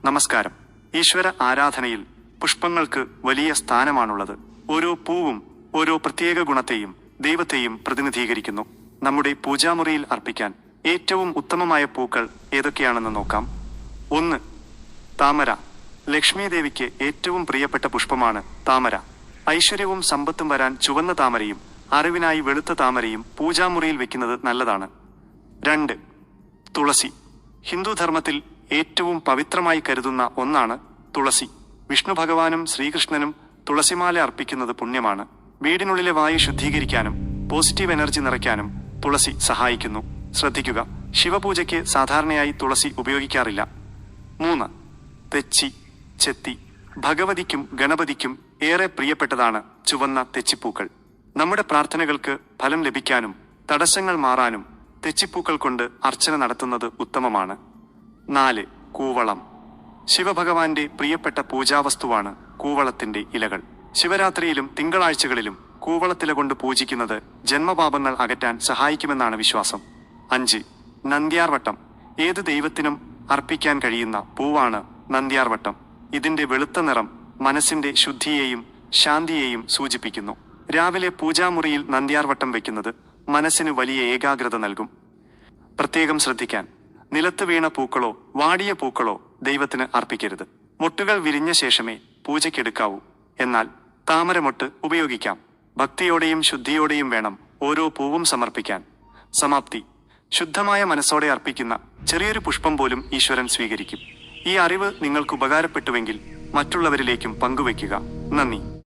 നമസ്കാരം. ഈശ്വര ആരാധനയിൽ പുഷ്പങ്ങൾക്ക് വലിയ സ്ഥാനമാണുള്ളത്. ഓരോ പൂവും ഓരോ പ്രത്യേക ഗുണത്തെയും ദൈവത്തെയും പ്രതിനിധീകരിക്കുന്നു. നമ്മുടെ പൂജാമുറിയിൽ അർപ്പിക്കാൻ ഏറ്റവും ഉത്തമമായ പൂക്കൾ ഏതൊക്കെയാണെന്ന് നോക്കാം. 1. താമര. ലക്ഷ്മി ദേവിക്ക് ഏറ്റവും പ്രിയപ്പെട്ട പുഷ്പമാണ് താമര. ഐശ്വര്യവും സമ്പത്തും വരാൻ ചുവന്ന താമരയും അറിവിനായി വെളുത്ത താമരയും പൂജാമുറിയിൽ വെക്കുന്നത് നല്ലതാണ്. 2. തുളസി. ഹിന്ദുധർമ്മത്തിൽ ഏറ്റവും പവിത്രമായി കരുതുന്ന ഒന്നാണ് തുളസി. വിഷ്ണു ഭഗവാനും ശ്രീകൃഷ്ണനും തുളസിമാല അർപ്പിക്കുന്നത് പുണ്യമാണ്. വീടിനുള്ളിലെ വായു ശുദ്ധീകരിക്കാനും പോസിറ്റീവ് എനർജി നിറയ്ക്കാനും തുളസി സഹായിക്കുന്നു. ശ്രദ്ധിക്കുക, ശിവപൂജയ്ക്ക് സാധാരണയായി തുളസി ഉപയോഗിക്കാറില്ല. 3. തെച്ചി, ചെത്തി. ഭഗവതിക്കും ഗണപതിക്കും ഏറെ പ്രിയപ്പെട്ടതാണ് ചുവന്ന തെച്ചിപ്പൂക്കൾ. നമ്മുടെ പ്രാർത്ഥനകൾക്ക് ഫലം ലഭിക്കാനും തടസ്സങ്ങൾ മാറാനും തെച്ചിപ്പൂക്കൾ കൊണ്ട് അർച്ചന നടത്തുന്നത് ഉത്തമമാണ്. 4. കൂവളം. ശിവഭഗവാന്റെ പ്രിയപ്പെട്ട പൂജാവസ്തുവാണ് കൂവളത്തിന്റെ ഇലകൾ. ശിവരാത്രിയിലും തിങ്കളാഴ്ചകളിലും കൂവളത്തില കൊണ്ട് പൂജിക്കുന്നത് ജന്മപാപങ്ങൾ അകറ്റാൻ സഹായിക്കുമെന്നാണ് വിശ്വാസം. 5. നന്ദ്യാർവട്ടം. ഏത് ദൈവത്തിനും അർപ്പിക്കാൻ കഴിയുന്ന പൂവാണ് നന്ദ്യാർവട്ടം. ഇതിന്റെ വെളുത്ത നിറം മനസ്സിന്റെ ശുദ്ധിയെയും ശാന്തിയെയും സൂചിപ്പിക്കുന്നു. രാവിലെ പൂജാമുറിയിൽ നന്ദ്യാർവട്ടം വെക്കുന്നത് മനസ്സിന് വലിയ ഏകാഗ്രത നൽകും. പ്രത്യേകം ശ്രദ്ധിക്കാൻ, നിലത്ത് വീണ പൂക്കളോ വാടിയ പൂക്കളോ ദൈവത്തിന് അർപ്പിക്കരുത്. മൊട്ടുകൾ വിരിഞ്ഞ ശേഷമേ പൂജയ്ക്കെടുക്കാവൂ. എന്നാൽ താമരമൊട്ട് ഉപയോഗിക്കാം. ഭക്തിയോടെയും ശുദ്ധിയോടെയും വേണം ഓരോ പൂവും സമർപ്പിക്കാൻ. സമാപ്തി. ശുദ്ധമായ മനസ്സോടെ അർപ്പിക്കുന്ന ചെറിയൊരു പുഷ്പം പോലും ഈശ്വരൻ സ്വീകരിക്കും. ഈ അറിവ് നിങ്ങൾക്ക് ഉപകാരപ്പെട്ടുവെങ്കിൽ മറ്റുള്ളവരിലേക്കും പങ്കുവയ്ക്കുക. നന്ദി.